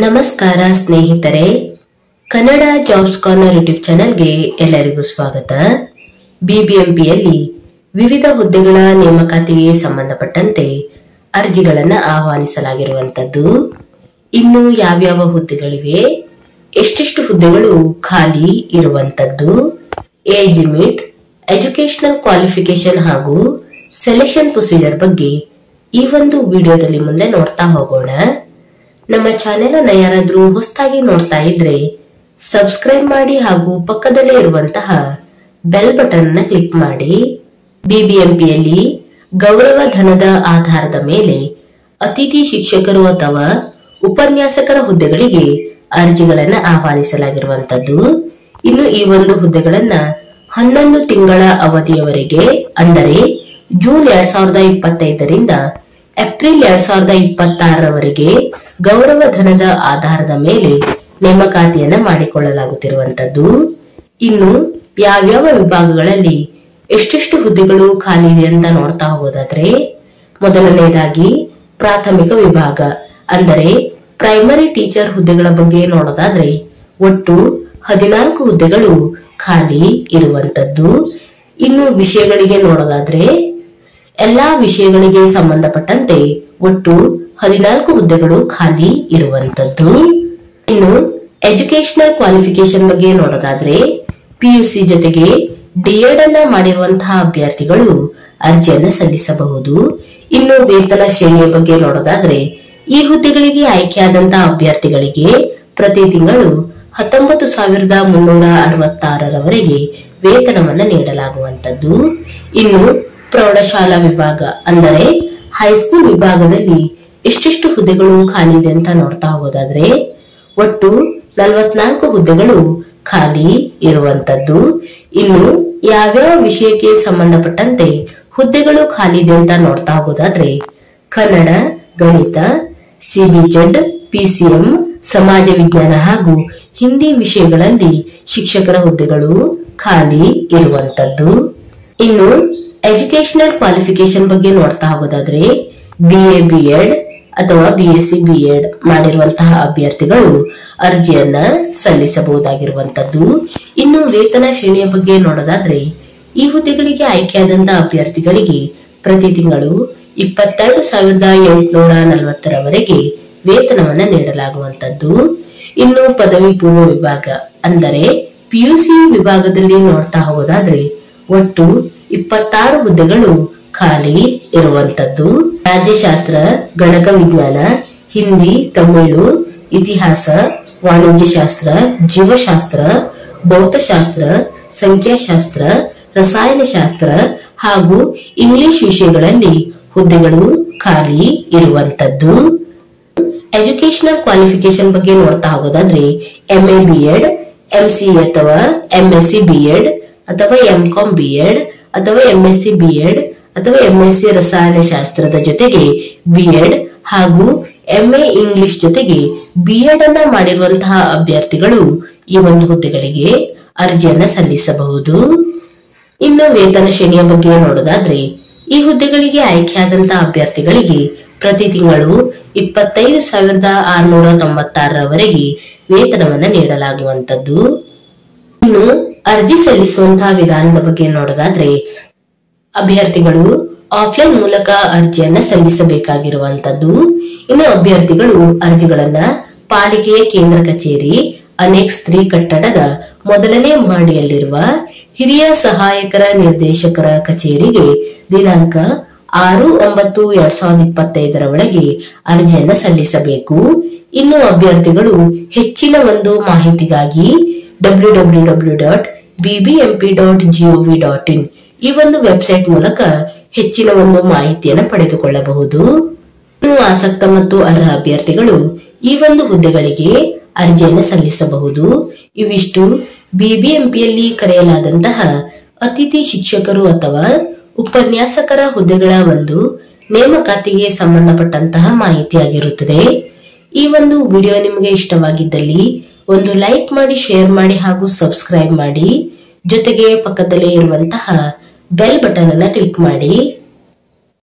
ನಮಸ್ಕಾರ ಸ್ನೇಹಿತರೆ, Kannada jobs corner YouTube ಚಾನೆಲ್ಗೆ ಎಲ್ಲರಿಗೂ ಸ್ವಾಗತ. ಬಿಬಿಎಂಪಿಯಲ್ಲಿ ವಿವಿಧ ಹುದ್ದೆಗಳ ನೇಮಕಾತಿಗೆ ಸಂಬಂಧಪಟ್ಟಂತೆ ಅರ್ಜಿಗಳನ್ನು ಆಹ್ವಾನಿಸಲಾಗಿರುವಂತದ್ದು. ಇನ್ನು ಯಾವ್ಯಾವ ಹುದ್ದೆಗಳಿವೆ, ಎಷ್ಟೆಷ್ಟು ಹುದ್ದೆಗಳು ಖಾಲಿ ಇರುವಂತದ್ದು, ಏಜ್ ಲಿಮಿಟ್, ಎಜುಕೇಶನಲ್ ಕ್ವಾಲಿಫಿಕೇಶನ್ ಹಾಗೂ ಸೆಲೆಕ್ಷನ್ ಪ್ರೊಸೀಜರ್ ಬಗ್ಗೆ ಈ ಒಂದು ವಿಡಿಯೋದಲ್ಲಿ ಮುಂದೆ ನೋಡ್ತಾ ಹೋಗೋಣ. ನಮ್ಮ ಚಾನೆಲ್ ಅನ್ನ ಯಾರಾದ್ರೂ ಹೊಸದಾಗಿ ನೋಡ್ತಾ ಇದ್ರೆ ಸಬ್ಸ್ಕ್ರೈಬ್ ಮಾಡಿ ಹಾಗೂ ಪಕ್ಕದಲ್ಲೇ ಇರುವಂತಹ ಬೆಲ್ ಬಟನ್ ಅನ್ನ ಕ್ಲಿಕ್ ಮಾಡಿ. ಬಿಬಿಎಂಪಿಯಲ್ಲಿ ಗೌರವ ಧನದ ಆಧಾರದ ಮೇಲೆ ಅತಿಥಿ ಶಿಕ್ಷಕರು ಅಥವಾ ಉಪನ್ಯಾಸಕರ ಹುದ್ದೆಗಳಿಗೆ ಅರ್ಜಿಗಳನ್ನ ಆಹ್ವಾನಿಸಲಾಗಿರುವಂತದ್ದು. ಇನ್ನು ಈ ಒಂದು ಹುದ್ದೆಗಳನ್ನ 11 ತಿಂಗಳ ಅವಧಿಯವರೆಗೆ, ಅಂದರೆ ಜೂನ್ 2025ರಿಂದ ಏಪ್ರಿಲ್ 2026ರವರೆಗೆ ಗೌರವ ಧನದ ಆಧಾರದ ಮೇಲೆ ನೇಮಕಾತಿಯನ್ನ ಮಾಡಿಕೊಳ್ಳಲಾಗುತ್ತಿರುವಂತದ್ದು. ಇನ್ನು ಯಾವ್ಯಾವ ವಿಭಾಗಗಳಲ್ಲಿ ಎಷ್ಟೆಷ್ಟು ಹುದ್ದೆಗಳು ಖಾಲಿ ಇದೆ ಅಂತ ನೋಡ್ತಾ ಹೋಗೋದಾದ್ರೆ, ಮೊದಲನೇದಾಗಿ ಪ್ರಾಥಮಿಕ ವಿಭಾಗ ಅಂದರೆ ಪ್ರೈಮರಿ ಟೀಚರ್ ಹುದ್ದೆಗಳ ಬಗ್ಗೆ ನೋಡೋದಾದ್ರೆ ಒಟ್ಟು 14 ಹುದ್ದೆಗಳು ಖಾಲಿ ಇರುವಂತದ್ದು. ಇನ್ನು ವಿಷಯಗಳಿಗೆ ನೋಡೋದಾದ್ರೆ ಎಲ್ಲಾ ವಿಷಯಗಳಿಗೆ ಸಂಬಂಧಪಟ್ಟಂತೆ ಒಟ್ಟು 14 ಹುದ್ದೆಗಳು ಖಾಲಿ ಇರುವಂತದ್ದು. ಇನ್ನು ಎಜುಕೇಶನಲ್ ಕ್ವಾಲಿಫಿಕೇಶನ್ ಬಗ್ಗೆ ನೋಡೋದಾದ್ರೆ ಪಿಯುಸಿ ಜೊತೆಗೆ ಡಿಎಡ್ ಅನ್ನ ಮಾಡಿರುವಂತಹ ಅಭ್ಯರ್ಥಿಗಳು ಅರ್ಜಿಯನ್ನ ಸಲ್ಲಿಸಬಹುದು. ಇನ್ನು ವೇತನ ಶ್ರೇಣಿಯ ಬಗ್ಗೆ ನೋಡೋದಾದ್ರೆ ಈ ಹುದ್ದೆಗಳಿಗೆ ಆಯ್ಕೆಯಾದಂತಹ ಅಭ್ಯರ್ಥಿಗಳಿಗೆ ಪ್ರತಿ ತಿಂಗಳು 19,366ರವರೆಗೆ ವೇತನವನ್ನ ನೀಡಲಾಗುವಂತದ್ದು. ಇನ್ನು ಪ್ರೌಢಶಾಲಾ ವಿಭಾಗ ಅಂದರೆ ಹೈಸ್ಕೂಲ್ ವಿಭಾಗದಲ್ಲಿ ಎಷ್ಟೆಷ್ಟು ಹುದ್ದೆಗಳು ಖಾಲಿ ಇದೆ ಅಂತ ನೋಡ್ತಾ ಹೋಗೋದಾದ್ರೆ ಒಟ್ಟು 44 ಹುದ್ದೆಗಳು ಖಾಲಿ ಇರುವಂತದ್ದು. ಇನ್ನು ಯಾವ್ಯಾವ ವಿಷಯಕ್ಕೆ ಸಂಬಂಧಪಟ್ಟಂತೆ ಹುದ್ದೆಗಳು ಖಾಲಿ ಇದೆ ಅಂತ ನೋಡ್ತಾ ಹೋಗೋದಾದ್ರೆ ಕನ್ನಡ, ಗಣಿತ, ಸಿಬಿಜೆಡ್, ಪಿಸಿಎಂ, ಸಮಾಜ ವಿಜ್ಞಾನ ಹಾಗೂ ಹಿಂದಿ ವಿಷಯಗಳಲ್ಲಿ ಶಿಕ್ಷಕರ ಹುದ್ದೆಗಳು ಖಾಲಿ ಇರುವಂತದ್ದು. ಇನ್ನು ಎಜುಕೇಶನಲ್ ಕ್ವಾಲಿಫಿಕೇಶನ್ ಬಗ್ಗೆ ನೋಡ್ತಾ ಹೋಗೋದಾದ್ರೆ ಬಿಎ ಬಿಎಡ್ ಅಥವಾ ಬಿಎಸ್ಸಿ ಬಿಎಡ್ ಮಾಡಿರುವಂತಹ ಅಭ್ಯರ್ಥಿಗಳು ಅರ್ಜಿಯನ್ನ ಸಲ್ಲಿಸಬಹುದಾಗಿರುವಂತದ್ದು. ಇನ್ನು ವೇತನ ಶ್ರೇಣಿಯ ಬಗ್ಗೆ ನೋಡೋದಾದ್ರೆ ಈ ಹುದ್ದೆಗಳಿಗೆ ಆಯ್ಕೆಯಾದಂತಹ ಅಭ್ಯರ್ಥಿಗಳಿಗೆ ಪ್ರತಿ ತಿಂಗಳು 22,840ರವರೆಗೆ ವೇತನವನ್ನ ನೀಡಲಾಗುವಂತದ್ದು. ಇನ್ನು ಪದವಿ ಪೂರ್ವ ವಿಭಾಗ ಅಂದರೆ ಪಿಯುಸಿ ವಿಭಾಗದಲ್ಲಿ ನೋಡ್ತಾ ಹೋಗೋದಾದ್ರೆ ಒಟ್ಟು 26 ಹುದ್ದೆಗಳು ಖಾಲಿ ಇರುವಂತದ್ದು. ರಾಜ್ಯಶಾಸ್ತ್ರ, ಗಣಕ ವಿಜ್ಞಾನ, ಹಿಂದಿ, ತಮಿಳು, ಇತಿಹಾಸ, ವಾಣಿಜ್ಯಶಾಸ್ತ್ರ, ಜೀವಶಾಸ್ತ್ರ, ಭೌತಶಾಸ್ತ್ರ, ಸಂಖ್ಯಾಶಾಸ್ತ್ರ, ರಸಾಯನಶಾಸ್ತ್ರ ಹಾಗೂ ಇಂಗ್ಲಿಷ್ ವಿಷಯಗಳಲ್ಲಿ ಹುದ್ದೆಗಳು ಖಾಲಿ ಇರುವಂತದ್ದು. ಎಜುಕೇಶನಲ್ ಕ್ವಾಲಿಫಿಕೇಶನ್ ಬಗ್ಗೆ ನೋಡ್ತಾ ಹೋಗೋದಾದ್ರೆ ಎಂಎ ಬಿಎಡ್, ಎಂಸಿಎ ಅಥವಾ ಎಂಎಸ್ಸಿ ಬಿಎಡ್ ಅಥವಾ ಎಂಕಾಂ ಬಿಎಡ್ ಅಥವಾ ಎಂಎಸ್ಸಿ ಬಿಎಡ್ ಅಥವಾ ಎಂಎಸ್ಸಿ ರಸಾಯನಶಾಸ್ತ್ರದ ಜೊತೆಗೆ ಬಿಎಡ್ ಹಾಗೂ ಎಂಎ ಇಂಗ್ಲಿಷ್ ಜೊತೆಗೆ ಬಿಎಡ್ ಅನ್ನ ಮಾಡಿರುವಂತಹ ಅಭ್ಯರ್ಥಿಗಳು ಈ ಒಂದು ಹುದ್ದೆಗಳಿಗೆ ಅರ್ಜಿಯನ್ನ ಸಲ್ಲಿಸಬಹುದು. ಇನ್ನು ವೇತನ ಶ್ರೇಣಿಯ ಬಗ್ಗೆ ನೋಡೋದಾದ್ರೆ ಈ ಹುದ್ದೆಗಳಿಗೆ ಆಯ್ಕೆಯಾದಂತಹ ಅಭ್ಯರ್ಥಿಗಳಿಗೆ ಪ್ರತಿ ತಿಂಗಳು 25,696ರವರೆಗೆ ವೇತನವನ್ನ ನೀಡಲಾಗುವಂತದ್ದು. ಇನ್ನು ಅರ್ಜಿ ಸಲ್ಲಿಸುವಂತಹ ವಿಧಾನದ ಬಗ್ಗೆ ನೋಡೋದಾದ್ರೆ ಅಭ್ಯರ್ಥಿಗಳು ಆಫ್ಲೈನ್ ಮೂಲಕ ಅರ್ಜಿಯನ್ನ ಸಲ್ಲಿಸಬೇಕಾಗಿರುವಂತದ್ದು. ಇನ್ನು ಅಭ್ಯರ್ಥಿಗಳು ಅರ್ಜಿಗಳನ್ನ ಪಾಲಿಕೆಯ ಕೇಂದ್ರ ಕಚೇರಿ ಅನೆಕ್ಸ್ 3 ಕಟ್ಟಡದ ಮೊದಲನೇ ಮಹಡಿಯಲ್ಲಿರುವ ಹಿರಿಯ ಸಹಾಯಕರ ನಿರ್ದೇಶಕರ ಕಚೇರಿಗೆ ದಿನಾಂಕ 6/9/2025 ಅರ್ಜಿಯನ್ನ ಸಲ್ಲಿಸಬೇಕು. ಇನ್ನು ಅಭ್ಯರ್ಥಿಗಳು ಹೆಚ್ಚಿನ ಒಂದು ಮಾಹಿತಿಗಾಗಿ www.bbmp.gov.in ಈ ಒಂದು ವೆಬ್ಸೈಟ್ ಮೂಲಕ ಹೆಚ್ಚಿನ ಒಂದು ಮಾಹಿತಿಯನ್ನು ಪಡೆದುಕೊಳ್ಳಬಹುದು. ಇನ್ನು ಆಸಕ್ತ ಮತ್ತು ಅರ್ಹ ಅಭ್ಯರ್ಥಿಗಳು ಈ ಒಂದು ಹುದ್ದೆಗಳಿಗೆ ಅರ್ಜಿಯನ್ನು ಸಲ್ಲಿಸಬಹುದು. ಇವಿಷ್ಟು ಬಿಬಿಎಂಪಿಯಲ್ಲಿ ಕರೆಯಲಾದಂತಹ ಅತಿಥಿ ಶಿಕ್ಷಕರು ಅಥವಾ ಉಪನ್ಯಾಸಕರ ಹುದ್ದೆಗಳ ಒಂದು ನೇಮಕಾತಿಗೆ ಸಂಬಂಧಪಟ್ಟಂತಹ ಮಾಹಿತಿಯಾಗಿರುತ್ತದೆ. ಈ ಒಂದು ವಿಡಿಯೋ ನಿಮಗೆ ಇಷ್ಟವಾಗಿದ್ದಲ್ಲಿ ಒಂದು ಲೈಕ್ ಮಾಡಿ, ಶೇರ್ ಮಾಡಿ ಹಾಗೂ ಸಬ್ಸ್ಕ್ರೈಬ್ ಮಾಡಿ. ಜೊತೆಗೆ ಪಕ್ಕದಲ್ಲೇ ಇರುವಂತಹ ಬೆಲ್ ಬಟನ್ ಅನ್ನ ಕ್ಲಿಕ್ ಮಾಡಿ.